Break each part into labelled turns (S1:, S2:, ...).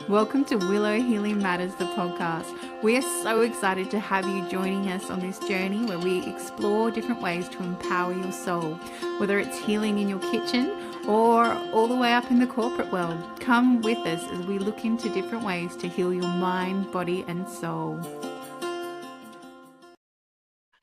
S1: Welcome to Willow Healing Matters, the podcast. We are so excited to have you joining us on this journey where we explore different ways to empower your soul, whether it's healing in your kitchen or all the way up in the corporate world. Come with us as we look into different ways to heal your mind, body, and soul.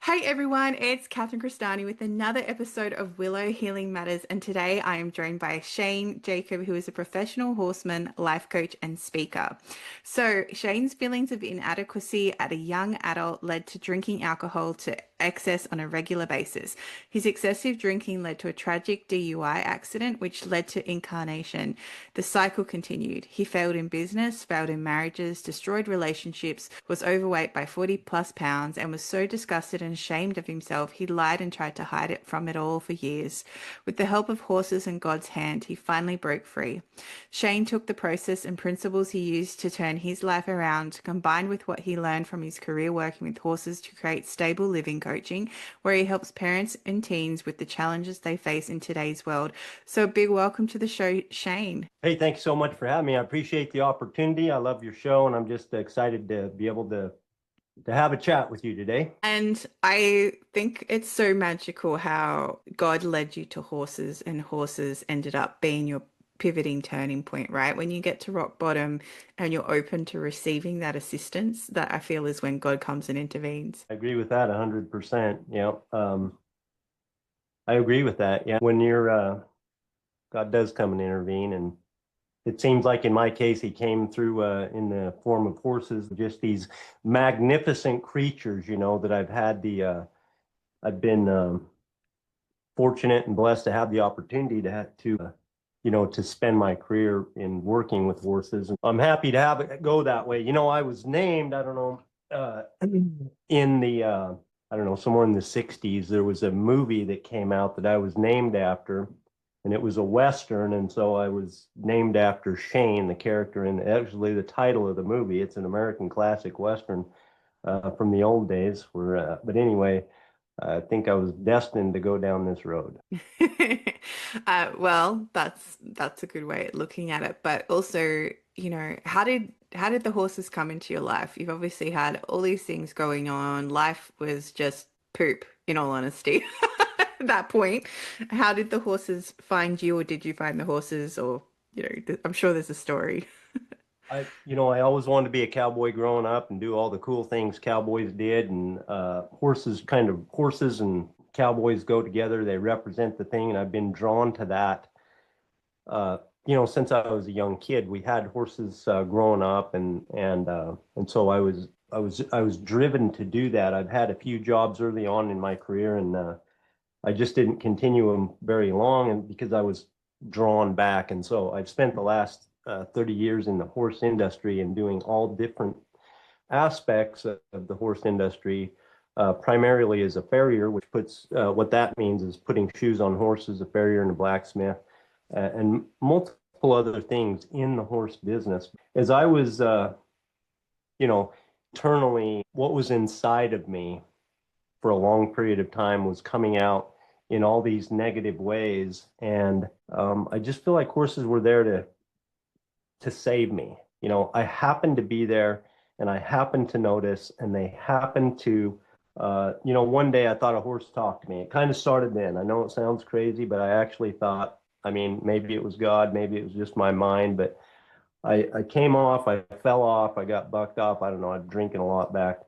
S1: Hey everyone, it's Catherine Cristani with another episode of Willow Healing Matters, and today I am joined by Shane Jacob, who is a professional horseman, life coach, and speaker. So Shane's feelings of inadequacy at a young adult led to drinking alcohol to excess on a regular basis. His excessive drinking led to a tragic DUI accident, which led to incarnation. The cycle continued. He failed in business, failed in marriages, destroyed relationships, was overweight by 40 plus pounds, and was so disgusted and ashamed of himself, he lied and tried to hide it from it all for years. With the help of horses and God's hand, he finally broke free. Shane took the process and principles he used to turn his life around, combined with what he learned from his career working with horses to create stable living coaching, where he helps parents and teens with the challenges they face in today's world. So a big welcome to the show, Shane.
S2: Hey, thank you so much for having me. I appreciate the opportunity. I love your show, and I'm just excited to be able to have a chat with you today.
S1: And I think it's so magical how God led you to horses and horses ended up being your pivoting turning point, right? When you get to rock bottom and you're open to receiving that assistance, that I feel is when God comes and intervenes.
S2: I agree with that 100%. Yeah, I agree with that. Yeah, when God does come and intervene, and it seems like in my case, he came through in the form of horses, just these magnificent creatures, that I've been fortunate and blessed to have the opportunity to spend my career in working with horses. And I'm happy to have it go that way. I was named, I don't know, in the, I don't know, somewhere in the 60s, there was a movie that came out that I was named after, and it was a Western. And so I was named after Shane, the character, and actually the title of the movie. It's an American classic Western from the old days. But anyway, I think I was destined to go down this road.
S1: Well, that's a good way of looking at it. But also, how did the horses come into your life? You've obviously had all these things going on. Life was just poop, in all honesty. At that point, how did the horses find you, or did you find the horses, or I'm sure there's a story.
S2: I always wanted to be a cowboy growing up and do all the cool things cowboys did. And horses and cowboys go together. They represent the thing. And I've been drawn to that, since I was a young kid. We had horses growing up, and so I was driven to do that. I've had a few jobs early on in my career, and I just didn't continue them very long, and because I was drawn back. And so I've spent the last 30 years in the horse industry and doing all different aspects of the horse industry, primarily as a farrier, which what that means is putting shoes on horses, a farrier and a blacksmith, and multiple other things in the horse business. As I was, internally, what was inside of me for a long period of time was coming out in all these negative ways. And I just feel like horses were there to save me. I happened to be there, and I happened to notice, and they happened to, one day I thought a horse talked to me. It kind of started then. I know it sounds crazy, but I actually thought, maybe it was God, maybe it was just my mind, but I came off, I fell off, I got bucked off. I don't know, I was drinking a lot back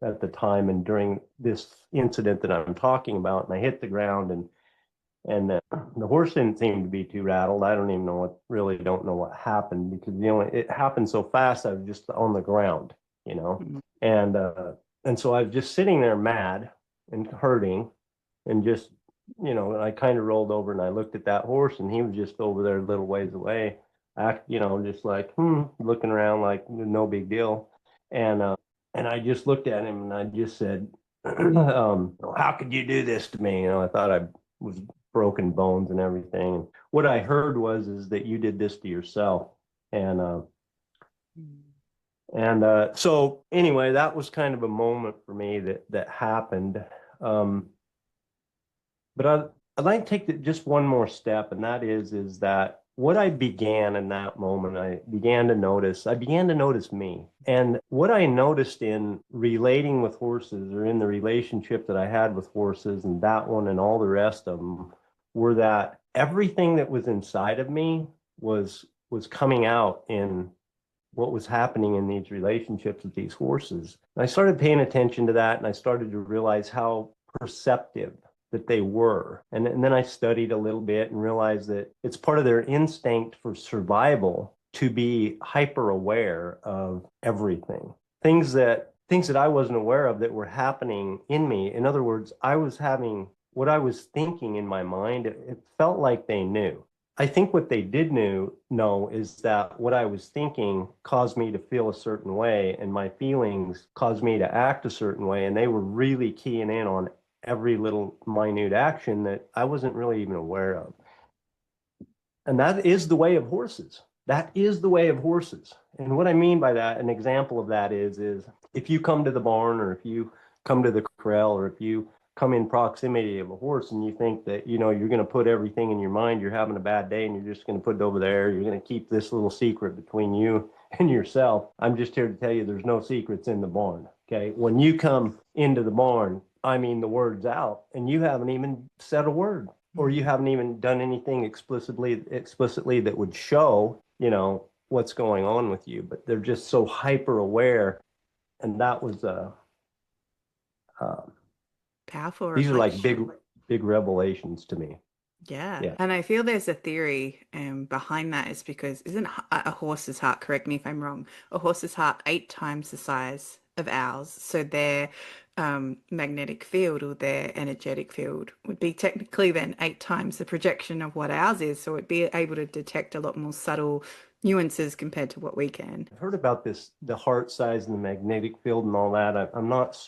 S2: at the time. And during this incident that I'm talking about, and I hit the ground, and the horse didn't seem to be too rattled. I don't even know don't know what happened, because it happened so fast. I was just on the ground,
S1: Mhm.
S2: and so I was just sitting there mad and hurting, and just I kind of rolled over and I looked at that horse, and he was just over there a little ways away, just like looking around like no big deal, and and I just looked at him and I just said, "How could you do this to me?" I thought I was broken bones and everything. And what I heard is that you did this to yourself. And so anyway, that was kind of a moment for me that happened. But I'd like to take just one more step, and that is that what I began in that moment, I began to notice me. And what I noticed in relating with horses, or in the relationship that I had with horses and that one and all the rest of them, were that everything that was inside of me was coming out in what was happening in these relationships with these horses. And I started paying attention to that, and I started to realize how perceptive that they were. And then I studied a little bit and realized that it's part of their instinct for survival to be hyper aware of everything. Things that I wasn't aware of that were happening in me. In other words, I was having what I was thinking in my mind, it felt like they knew. I think what they did know is that what I was thinking caused me to feel a certain way, and my feelings caused me to act a certain way. And they were really keying in on every little minute action that I wasn't really even aware of. And that is the way of horses. That is the way of horses. And what I mean by that, an example of that is if you come to the barn, or if you come to the corral, or if you come in proximity of a horse and you think that, you're going to put everything in your mind, you're having a bad day and you're just going to put it over there, you're going to keep this little secret between you and yourself. I'm just here to tell you there's no secrets in the barn. Okay. When you come into the barn, I mean, the word's out and you haven't even said a word, or you haven't even done anything explicitly that would show, what's going on with you, but they're just so hyper aware. And that was uh,
S1: Powerful
S2: these are like big,
S1: reflection.
S2: big revelations to me.
S1: Yeah.
S2: Yeah.
S1: And I feel there's a theory behind that is because isn't a horse's heart, correct me if I'm wrong, a horse's heart 8 times the size of ours. So their magnetic field, or their energetic field, would be technically then 8 times the projection of what ours is. So it'd be able to detect a lot more subtle nuances compared to what we can.
S2: I've heard about this, the heart size and the magnetic field and all that. I'm not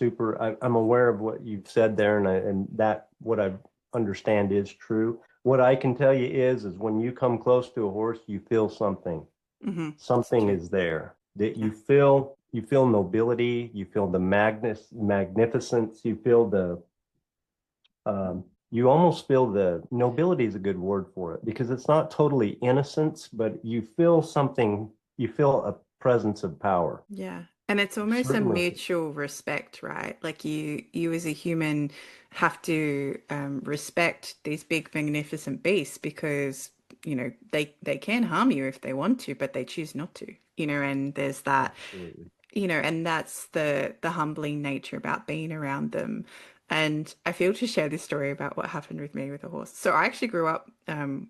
S2: I'm aware of what you've said there, and that what I understand is true. What I can tell you is when you come close to a horse, you feel something.
S1: It's
S2: Something
S1: true.
S2: is there that
S1: Yeah.
S2: you feel nobility, you feel the magnificence, you feel you almost feel the nobility is a good word for it, because it's not totally innocence, but you feel something, you feel a presence of power.
S1: Yeah. And it's almost a
S2: Certainly.
S1: mutual respect, right? Like you as a human have to respect these big, magnificent beasts because, they can harm you if they want to, but they choose not to, and there's that,
S2: Absolutely.
S1: and that's the humbling nature about being around them. And I feel to share this story about what happened with me with a horse. So I actually grew up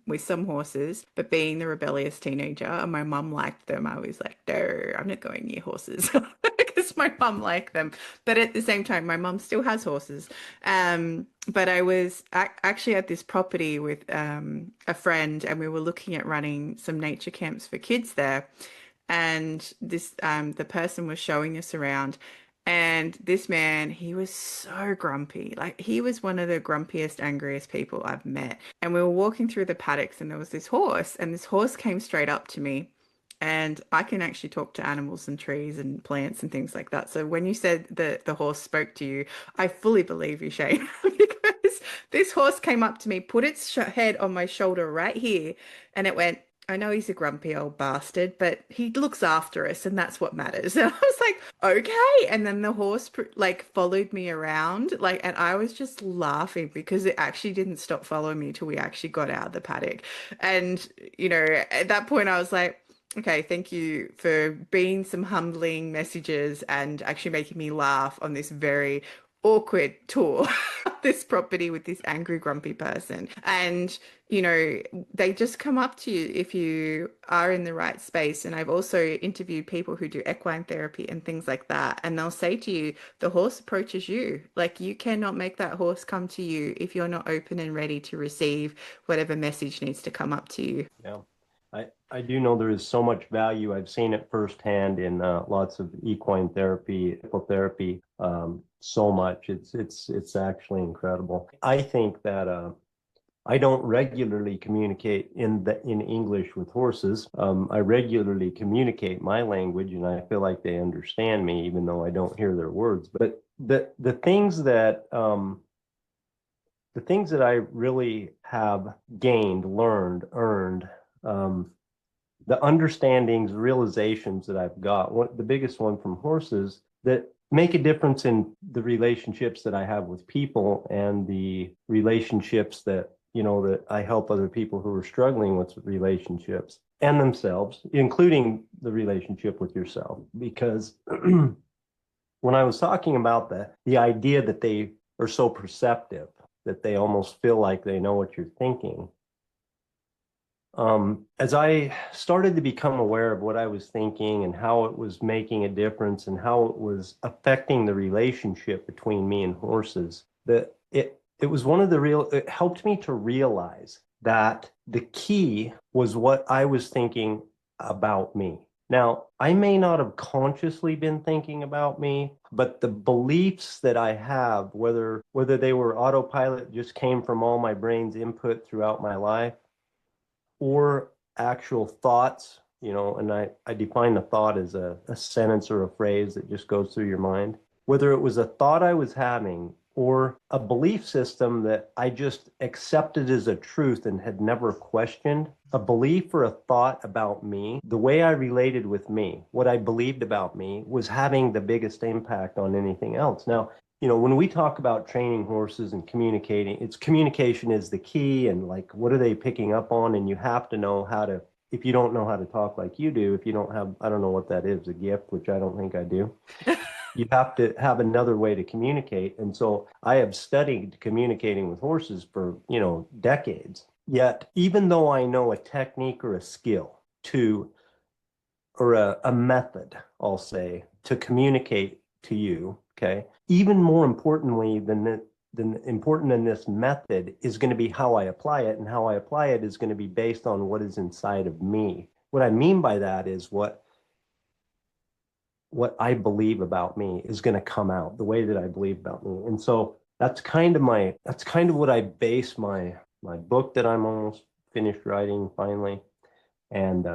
S1: with some horses, but being the rebellious teenager, and my mum liked them, I was like, no, I'm not going near horses because my mum liked them. But at the same time, my mum still has horses. But I was actually at this property with a friend, and we were looking at running some nature camps for kids there. And this the person was showing us around, and this man, he was so grumpy. Like he was one of the grumpiest, angriest people I've met. And we were walking through the paddocks, and there was this horse, and this horse came straight up to me. And I can actually talk to animals and trees and plants and things like that. So when you said that the horse spoke to you, I fully believe you, Shane, because this horse came up to me, put its head on my shoulder right here, and it went, I know he's a grumpy old bastard, but he looks after us, and that's what matters. And I was like, okay. And then the horse like followed me around, like, and I was just laughing because it actually didn't stop following me till we actually got out of the paddock. And, at that point, I was like, okay, thank you for being some humbling messages and actually making me laugh on this very awkward tour, this property with this angry, grumpy person. And, they just come up to you if you are in the right space. And I've also interviewed people who do equine therapy and things like that. And they'll say to you, the horse approaches you. Like you cannot make that horse come to you if you're not open and ready to receive whatever message needs to come up to you.
S2: Yeah. I do know there is so much value. I've seen it firsthand in lots of equine therapy, hippotherapy, so much. It's actually incredible. I think that I don't regularly communicate in English with horses. I regularly communicate my language, and I feel like they understand me, even though I don't hear their words. But the things that I really have gained, learned, earned the understandings, realizations that I've got. The biggest one from horses that make a difference in the relationships that I have with people and the relationships that, that I help other people who are struggling with relationships and themselves, including the relationship with yourself. Because when I was talking about the idea that they are so perceptive, that they almost feel like they know what you're thinking, as I started to become aware of what I was thinking and how it was making a difference and how it was affecting the relationship between me and horses, that it was one of the it helped me to realize that the key was what I was thinking about me. Now, I may not have consciously been thinking about me, but the beliefs that I have, whether they were autopilot, just came from all my brain's input throughout my life, or actual thoughts, and I define a thought as a sentence or a phrase that just goes through your mind. Whether it was a thought I was having or a belief system that I just accepted as a truth and had never questioned, a belief or a thought about me, the way I related with me, what I believed about me was having the biggest impact on anything else. Now, when we talk about training horses and communicating, it's communication is the key, and like, what are they picking up on? And you have to know how to, if you don't know how to talk like you do, if you don't have, I don't know what that is, a gift, which I don't think I do. You have to have another way to communicate. And so I have studied communicating with horses for, decades. Yet, even though I know a technique or a skill to, or a method, I'll say, to communicate to you, okay, even more importantly than important in this method is going to be how I apply it. And how I apply it is going to be based on what is inside of me. What I mean by that is what I believe about me is going to come out the way that I believe about me. And so that's kind of what I base my book that I'm almost finished writing finally, and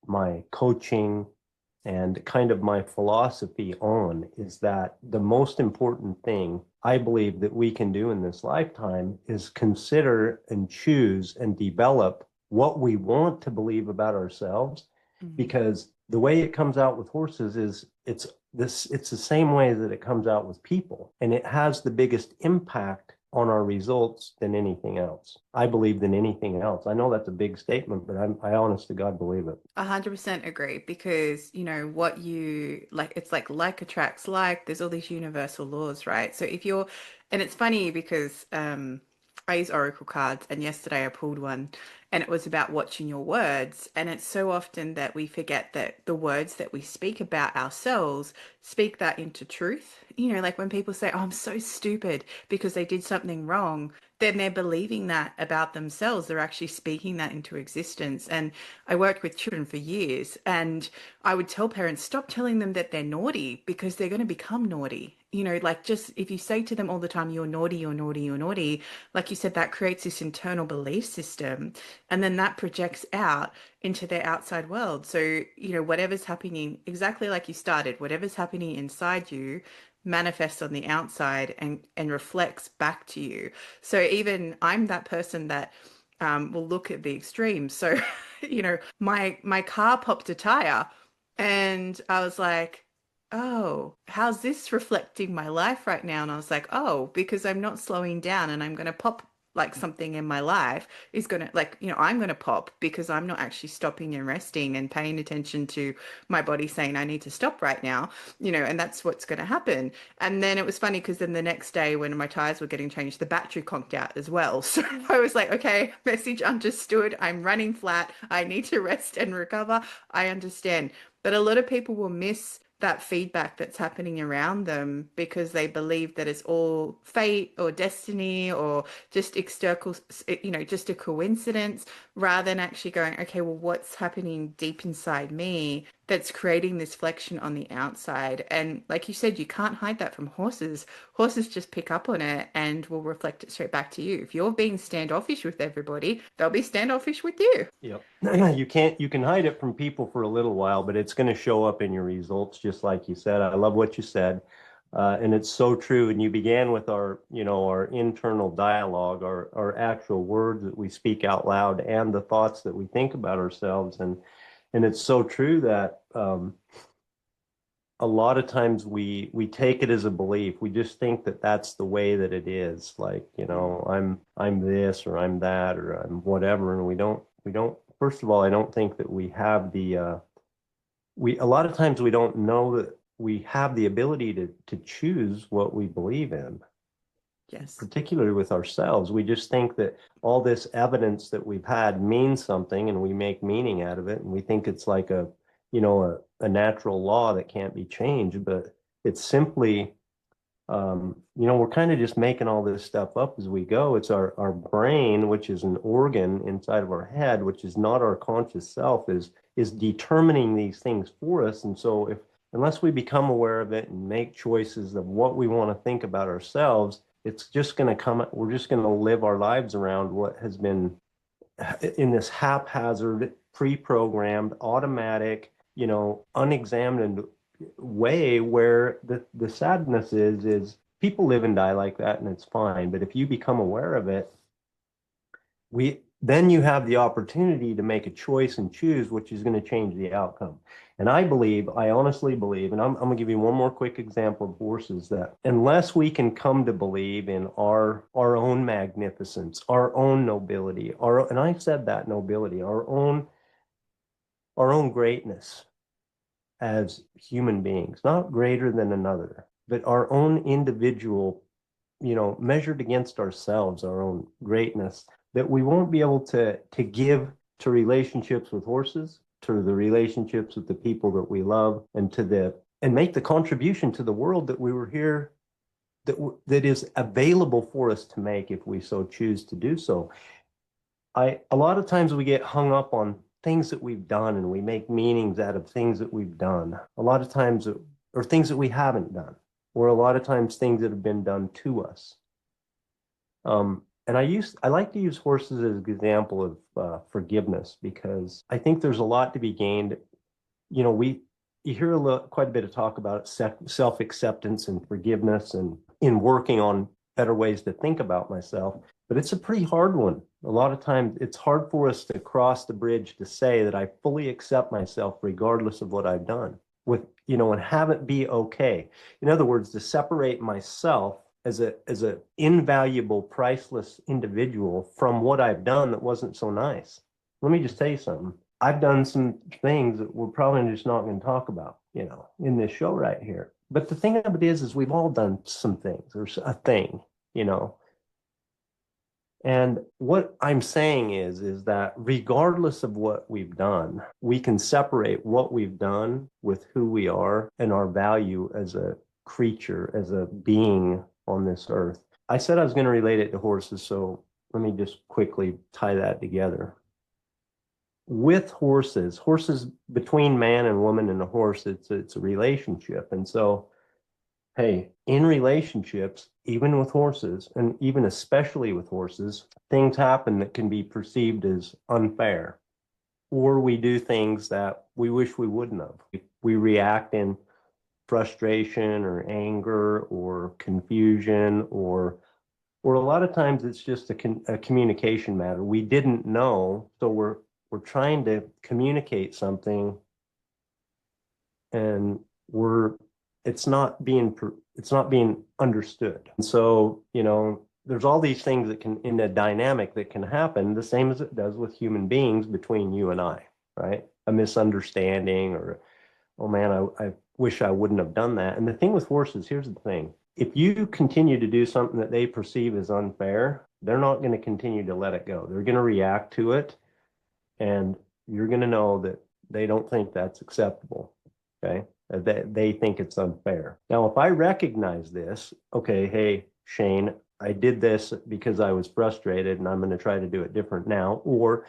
S2: my coaching and kind of my philosophy on, is that the most important thing I believe that we can do in this lifetime is consider and choose and develop what we want to believe about ourselves. Mm-hmm. Because the way it comes out with horses is it's the same way that it comes out with people, and it has the biggest impact on our results than anything else. I believe than anything else. I know that's a big statement, but I honest to God believe it.
S1: 100% agree, because what you like, it's like attracts like. There's all these universal laws, right? So if you're, and it's funny because I use oracle cards, and yesterday I pulled one, and it was about watching your words. And it's so often that we forget that the words that we speak about ourselves speak that into truth. Like when people say, "Oh, I'm so stupid," because they did something wrong, then they're believing that about themselves. They're actually speaking that into existence. And I worked with children for years, and I would tell parents, stop telling them that they're naughty, because they're going to become naughty. Like, just if you say to them all the time, "You're naughty, you're naughty, you're naughty," like you said, that creates this internal belief system, and then that projects out into their outside world. So, whatever's happening, exactly like you started, whatever's happening inside you manifests on the outside and reflects back to you. So even I'm that person that will look at the extremes. So, my car popped a tire, and I was like, "Oh, how's this reflecting my life right now?" And I was like, "Oh, because I'm not slowing down, and I'm going to pop, like, something in my life is going to, like, I'm going to pop because I'm not actually stopping and resting and paying attention to my body saying I need to stop right now, and that's what's going to happen." And then it was funny because then the next day when my tires were getting changed, the battery conked out as well. So I was like, okay, message understood. I'm running flat. I need to rest and recover. I understand. But a lot of people will miss that feedback that's happening around them because they believe that it's all fate or destiny or just external, just a coincidence, rather than actually going, okay, well, what's happening deep inside me that's creating this flexion on the outside? And like you said, you can't hide that from horses. Horses just pick up on it and will reflect it straight back to you. If you're being standoffish with everybody, they'll be standoffish with you.
S2: Yep. You can hide it from people for a little while, but it's going to show up in your results, just like you said. I love what you said. And it's so true. And you began with our internal dialogue, our actual words that we speak out loud and the thoughts that we think about ourselves. And it's so true that a lot of times we take it as a belief. We just think that that's the way that it is. Like, I'm this or I'm that or I'm whatever. And we don't, first of all, I don't think that we have a lot of times we don't know that we have the ability to choose what we believe in,
S1: Yes.
S2: particularly with ourselves. We just think that all this evidence that we've had means something and we make meaning out of it. And we think it's like a natural law that can't be changed, but it's simply, we're kind of just making all this stuff up as we go. It's our brain, which is an organ inside of our head, which is not our conscious self, is determining these things for us. And so unless we become aware of it and make choices of what we want to think about ourselves, it's just going to we're just going to live our lives around what has been in this haphazard, pre-programmed, automatic, unexamined way, where the sadness is people live and die like that and it's fine. But if you become aware of it, then you have the opportunity to make a choice and choose, which is going to change the outcome. And I honestly believe, and I'm going to give you one more quick example of horses, that unless we can come to believe in our own magnificence, our own nobility, and I said that nobility, our own greatness as human beings, not greater than another, but our own individual, measured against ourselves, our own greatness, that we won't be able to give to relationships with horses, to the relationships with the people that we love, and make the contribution to the world that we were here, that is available for us to make if we so choose to do so. A lot of times we get hung up on things that we've done and we make meanings out of things that we've done. A lot of times, or things that we haven't done, or a lot of times things that have been done to us. And I like to use horses as an example of forgiveness, because I think there's a lot to be gained. You hear quite a bit of talk about self-acceptance and forgiveness, and in working on better ways to think about myself, but it's a pretty hard one. A lot of times it's hard for us to cross the bridge to say that I fully accept myself regardless of what I've done, and have it be okay. In other words, to separate myself as a invaluable, priceless individual from what I've done that wasn't so nice. Let me just tell you something. I've done some things that we're probably just not going to talk about, in this show right here. But the thing of it is we've all done some things, or a thing, you know. And what I'm saying is that regardless of what we've done, we can separate what we've done with who we are and our value as a creature, as a being on this earth. I said I was going to relate it to horses, so let me just quickly tie that together. With horses between man and woman and a horse, it's a relationship. And so, hey, in relationships, even with horses, and even especially with horses, things happen that can be perceived as unfair, or we do things that we wish we wouldn't have. We react in frustration or anger or confusion, or a lot of times it's just a communication matter. We didn't know, so we're trying to communicate something, and it's not being understood. And so, there's all these things that can, in a dynamic, that can happen the same as it does with human beings between you and I, right? A misunderstanding, or, oh man, I wish I wouldn't have done that. And the thing with horses, here's the thing. If you continue to do something that they perceive as unfair, they're not going to continue to let it go. They're going to react to it, and you're going to know that they don't think that's acceptable, okay? They think it's unfair. Now, if I recognize this, okay, hey, Shane, I did this because I was frustrated and I'm going to try to do it different now. Or,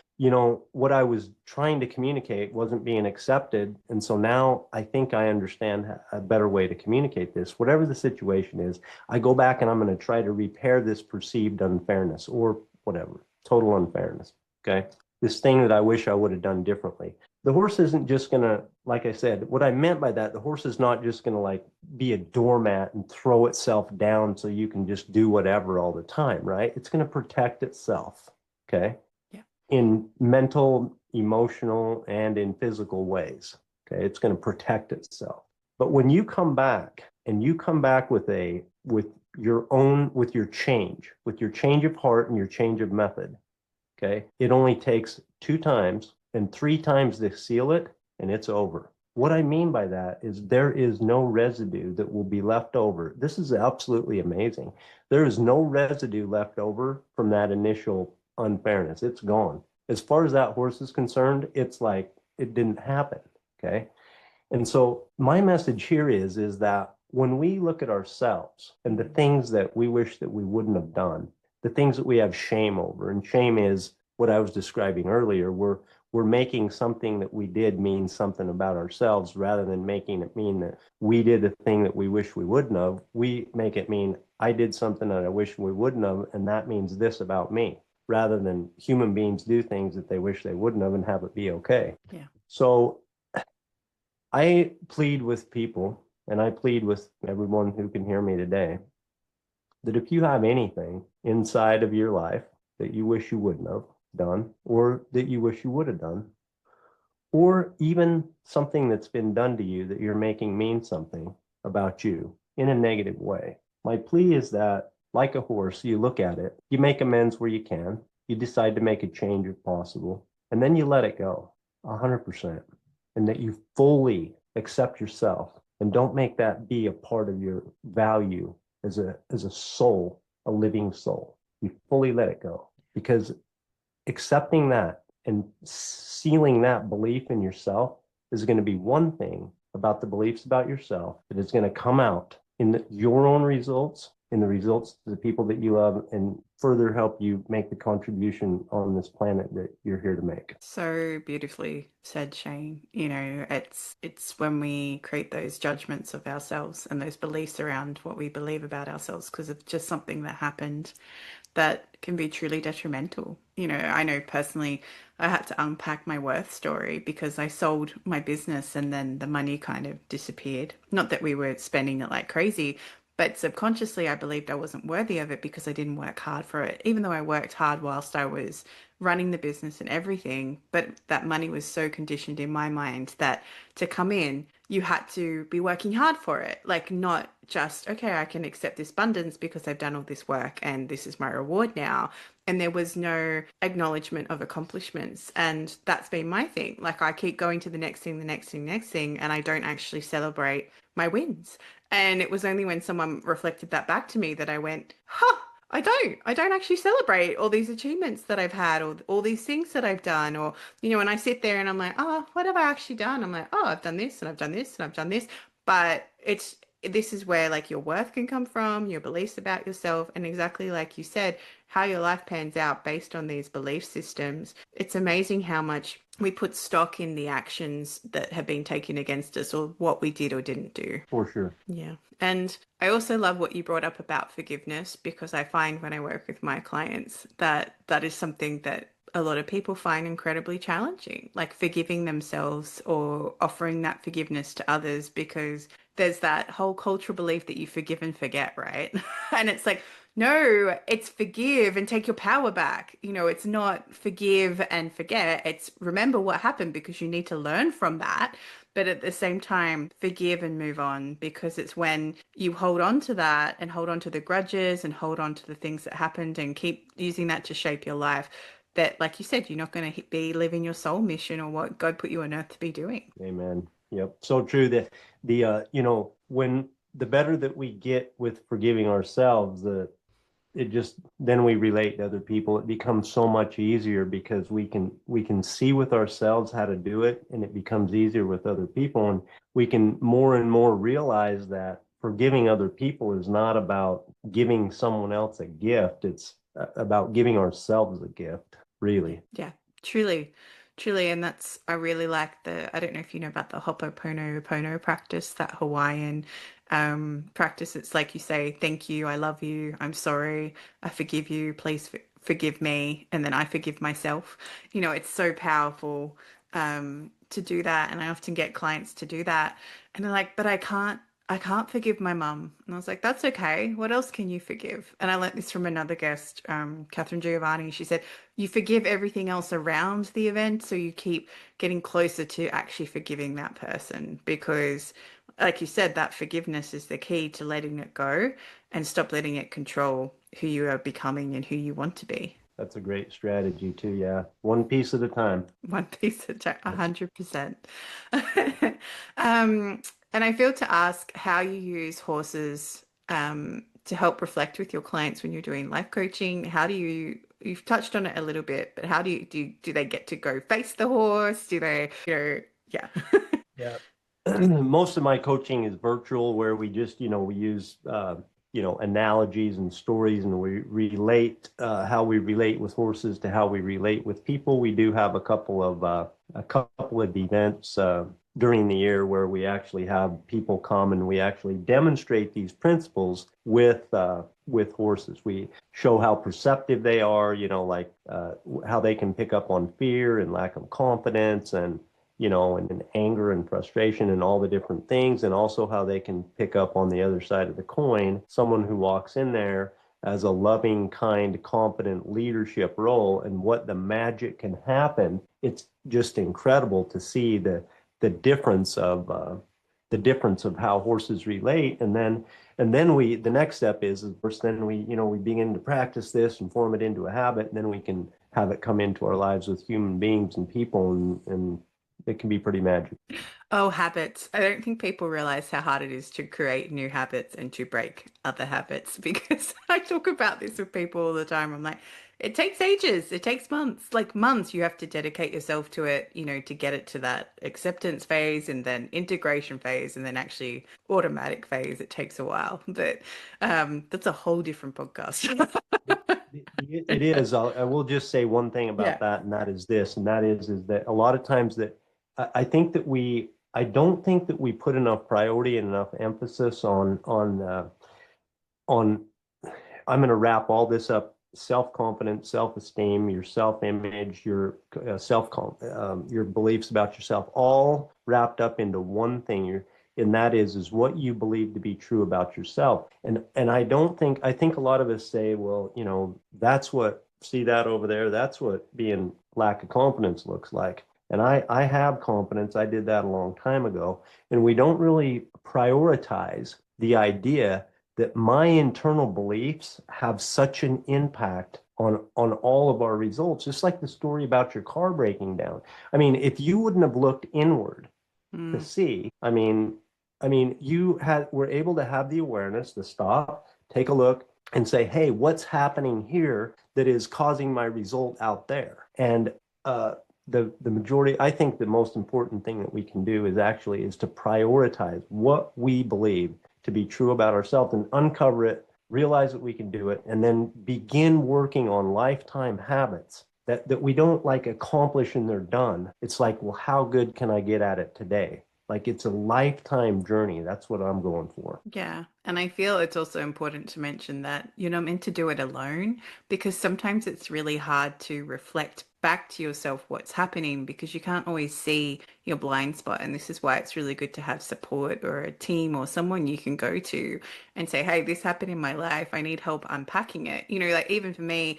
S2: what I was trying to communicate wasn't being accepted. And so now I think I understand a better way to communicate this. Whatever the situation is, I go back and I'm going to try to repair this perceived unfairness, or whatever, total unfairness. Okay. this thing that I wish I would have done differently. The horse isn't just going to, like I said, what I meant by that, the horse is not just going to like be a doormat and throw itself down so you can just do whatever all the time, right? It's going to protect itself, okay?
S1: Yeah.
S2: In mental, emotional, and in physical ways, okay? It's going to protect itself. But when you come back and you come back with your change of heart and your change of method, okay, it only takes 2 times and 3 times to seal it, and it's over. What I mean by that is there is no residue that will be left over. This is absolutely amazing. There is no residue left over from that initial unfairness. It's gone. As far as that horse is concerned, it's like it didn't happen. Okay. And so my message here is that when we look at ourselves and the things that we wish that we wouldn't have done, the things that we have shame over, and shame is what I was describing earlier, we're making something that we did mean something about ourselves rather than making it mean that we did a thing that we wish we wouldn't have. We make it mean I did something that I wish we wouldn't have, and that means this about me, rather than human beings do things that they wish they wouldn't have and have it be okay.
S1: Yeah.
S2: So I plead with people, and I plead with everyone who can hear me today, that if you have anything inside of your life that you wish you wouldn't have done, or that you wish you would have done, or even something that's been done to you that you're making mean something about you in a negative way, my plea is that, like a horse, you look at it, you make amends where you can, you decide to make a change if possible, and then you let it go 100%. And that you fully accept yourself and don't make that be a part of your value as a soul, a living soul. You fully let it go, because accepting that and sealing that belief in yourself is going to be one thing about the beliefs about yourself that is going to come out in your own results, in the results to the people that you love, and further help you make the contribution on this planet that you're here to make.
S1: So beautifully said, Shane. You know, it's when we create those judgments of ourselves and those beliefs around what we believe about ourselves because of just something that happened that can be truly detrimental. You know, I know personally I had to unpack my worth story because I sold my business and then the money kind of disappeared. Not that we were spending it like crazy, but subconsciously I believed I wasn't worthy of it because I didn't work hard for it, even though I worked hard whilst I was running the business and everything. But that money was so conditioned in my mind that to come in, you had to be working hard for it. Like, not just, okay, I can accept this abundance because I've done all this work and this is my reward now. And there was no acknowledgement of accomplishments. And that's been my thing. Like, I keep going to the next thing, the next thing, next thing, and I don't actually celebrate my wins. And it was only when someone reflected that back to me that I went, huh, I don't actually celebrate all these achievements that I've had or all these things that I've done. Or, you know, when I sit there and I'm like, oh, what have I actually done? I'm like, oh, I've done this and I've done this and I've done this. But this is where like your worth can come from, your beliefs about yourself, and exactly like you said, how your life pans out based on these belief systems. It's amazing how much we put stock in the actions that have been taken against us or what we did or didn't do.
S2: For sure.
S1: Yeah. And I also love what you brought up about forgiveness because I find when I work with my clients that that is something that a lot of people find incredibly challenging, like forgiving themselves or offering that forgiveness to others because there's that whole cultural belief that you forgive and forget, right? And it's like, no, it's forgive and take your power back. You know, it's not forgive and forget. It's remember what happened because you need to learn from that. But at the same time, forgive and move on because it's when you hold on to that and hold on to the grudges and hold on to the things that happened and keep using that to shape your life that, like you said, you're not going to be living your soul mission or what God put you on earth to be doing.
S2: Amen. Yep. So true that when the better that we get with forgiving ourselves, it just then we relate to other people. It becomes so much easier because we can see with ourselves how to do it, and it becomes easier with other people. And we can more and more realize that forgiving other people is not about giving someone else a gift. It's about giving ourselves a gift, really.
S1: Yeah, truly, truly. And that's, I really like I don't know if you know about the Ho'oponopono practice, that Hawaiian practice. It's like you say, thank you, I love you, I'm sorry, I forgive you, please forgive me, and then I forgive myself. It's so powerful to do that. And I often get clients to do that. And they're like, but I can't forgive my mum. And I was like, that's okay. What else can you forgive? And I learnt this from another guest, Catherine Giovanni. She said, you forgive everything else around the event. So you keep getting closer to actually forgiving that person because, like you said, that forgiveness is the key to letting it go and stop letting it control who you are becoming and who you want to be.
S2: That's a great strategy too. Yeah. One piece at a time.
S1: One piece of 100%. Um, and I feel to ask how you use horses to help reflect with your clients when you're doing life coaching. How do you've touched on it a little bit, but how do they get to go face the horse? Do they, yeah.
S2: Yeah. Most of my coaching is virtual where we just, we use, analogies and stories and we relate how we relate with horses to how we relate with people. We do have a couple of events during the year where we actually have people come and we actually demonstrate these principles with horses. We show how perceptive they are, like how they can pick up on fear and lack of confidence and anger and frustration and all the different things, and also how they can pick up on the other side of the coin, someone who walks in there as a loving, kind, confident leadership role and what the magic can happen. It's just incredible to see the difference of how horses relate. And then the next step is of course then we begin to practice this and form it into a habit, and then we can have it come into our lives with human beings and people, and it can be pretty magic.
S1: Oh, habits. I don't think people realize how hard it is to create new habits and to break other habits because I talk about this with people all the time. I'm like, it takes ages. It takes months, like months. You have to dedicate yourself to it, to get it to that acceptance phase and then integration phase and then actually automatic phase. It takes a while, but that's a whole different podcast.
S2: It is. I will just say one thing about
S1: Yeah.
S2: that, and that is this, and that is that a lot of times that I think that I don't think that we put enough priority and enough emphasis on I'm going to wrap all this up: self-confidence, self-esteem, your self-image, your your beliefs about yourself, all wrapped up into one thing. And that is what you believe to be true about yourself. And I think a lot of us say, well, that's what see that over there. That's what being lack of confidence looks like. And I have confidence. I did that a long time ago. And we don't really prioritize the idea that my internal beliefs have such an impact on all of our results, just like the story about your car breaking down. I mean, if you wouldn't have looked inward to
S1: Mm,
S2: see, I mean, you were able to have the awareness to stop, take a look, and say, hey, what's happening here that is causing my result out there? And the majority, I think the most important thing that we can do is to prioritize what we believe to be true about ourselves and uncover it, realize that we can do it, and then begin working on lifetime habits that we don't like accomplish and they're done. It's like, well, how good can I get at it today? Like it's a lifetime journey. That's what I'm going for.
S1: yeah. And I feel it's also important to mention that you're not meant to do it alone because sometimes it's really hard to reflect back to yourself what's happening because you can't always see your blind spot. And this is why it's really good to have support or a team or someone you can go to and say, hey, this happened in my life. I need help unpacking it. Like even for me,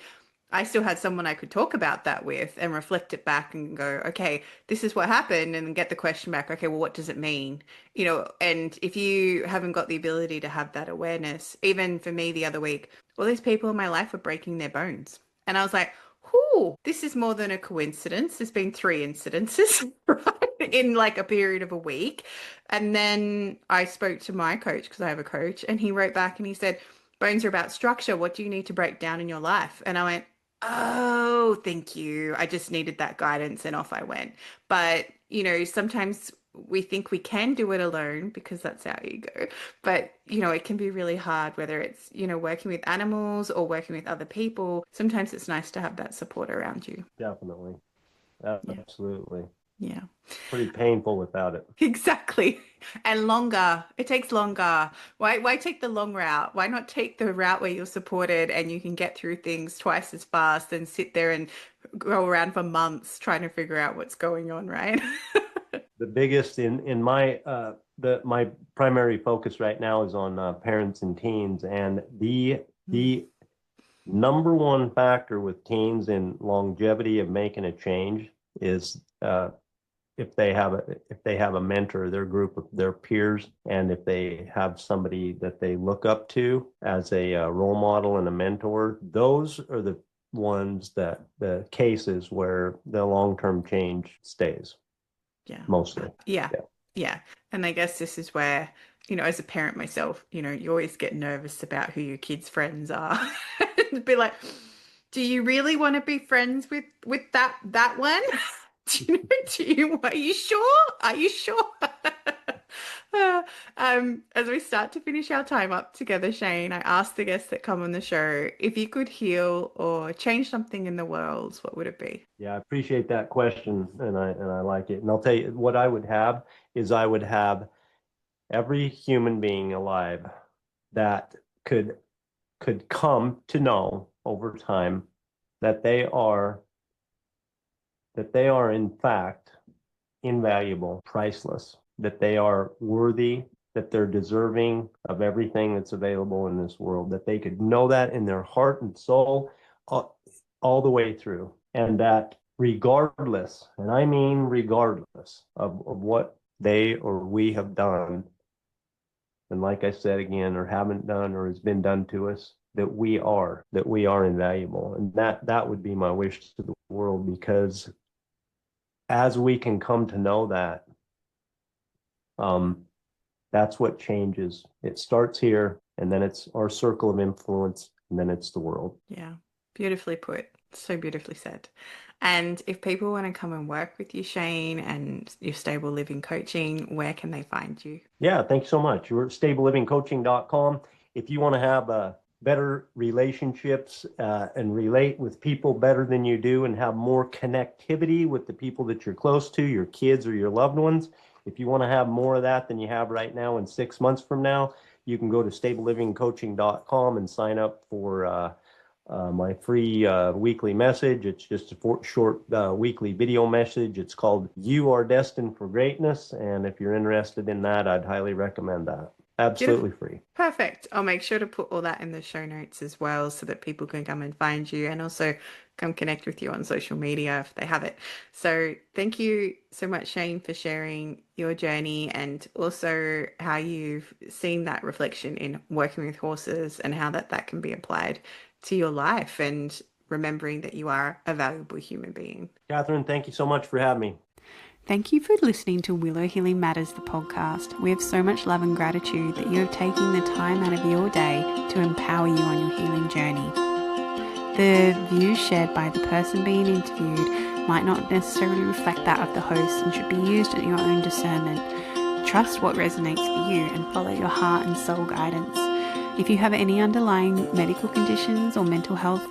S1: I still had someone I could talk about that with and reflect it back and go, okay, this is what happened, and then get the question back, okay, well, what does it mean? And if you haven't got the ability to have that awareness, even for me the other week, all these people in my life were breaking their bones. And I was like, whoo, this is more than a coincidence. There's been three incidences, right, in like a period of a week. And then I spoke to my coach because I have a coach, and he wrote back and he said, bones are about structure. What do you need to break down in your life? And I went, oh, thank you. I just needed that guidance and off I went. But, sometimes we think we can do it alone because that's our ego. But, it can be really hard, whether it's, working with animals or working with other people. Sometimes it's nice to have that support around you.
S2: Definitely.
S1: Yeah.
S2: Absolutely.
S1: Yeah.
S2: Pretty painful without it.
S1: Exactly. And longer. It takes longer. Why take the long route? Why not take the route where you're supported and you can get through things twice as fast than sit there and go around for months trying to figure out what's going on, right?
S2: The biggest in my my primary focus right now is on parents and teens, and the number one factor with teens in longevity of making a change is if they have a mentor, their group of their peers, and if they have somebody that they look up to as a role model and a mentor. Those are the ones that the cases where the long-term change stays
S1: Yeah.
S2: mostly.
S1: Yeah.
S2: Yeah.
S1: Yeah. And I guess this is where, as a parent myself, you always get nervous about who your kids' friends are. Be like, do you really want to be friends with that one? Are you sure? Are you sure? As we start to finish our time up together, Shane, I asked the guests that come on the show, if you could heal or change something in the world, what would it be?
S2: Yeah, I appreciate that question, and I like it. And I'll tell you what I would have is I would have every human being alive that could come to know over time that they are in fact invaluable, priceless, that they are worthy, that they're deserving of everything that's available in this world, that they could know that in their heart and soul all the way through. And that regardless, and I mean regardless of what they or we have done, and like I said again, or haven't done or has been done to us, that we are invaluable. And that would be my wish to the world, because as we can come to know that, that's what changes. It starts here, and then it's our circle of influence, and then it's the world.
S1: Yeah, beautifully put. So beautifully said. And if people want to come and work with you, Shane, and your stable living coaching, where can they find you?
S2: Yeah, thanks so much. We're at stablelivingcoaching.com. If you want to have better relationships and relate with people better than you do, and have more connectivity with the people that you're close to, your kids or your loved ones, if you want to have more of that than you have right now, in 6 months from now, you can go to stablelivingcoaching.com and sign up for my free weekly message. It's just a short weekly video message. It's called You Are Destined for Greatness. And if you're interested in that, I'd highly recommend that. Absolutely free.
S1: Perfect. I'll make sure to put all that in the show notes as well so that people can come and find you and also come connect with you on social media if they have it. So thank you so much, Shane, for sharing your journey and also how you've seen that reflection in working with horses and how that can be applied to your life and remembering that you are a valuable human being.
S2: Catherine, thank you so much for having me.
S1: Thank you for listening to Willow Healing Matters, the podcast. We have so much love and gratitude that you have taken the time out of your day to empower you on your healing journey. The views shared by the person being interviewed might not necessarily reflect that of the host and should be used at your own discernment. Trust what resonates for you and follow your heart and soul guidance. If you have any underlying medical conditions or mental health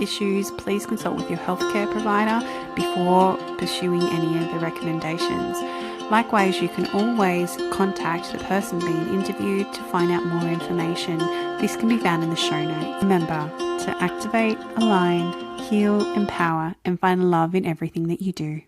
S1: issues, please consult with your healthcare provider before pursuing any of the recommendations. Likewise, you can always contact the person being interviewed to find out more information. This can be found in the show notes. Remember to activate, align, heal, empower, and find love in everything that you do.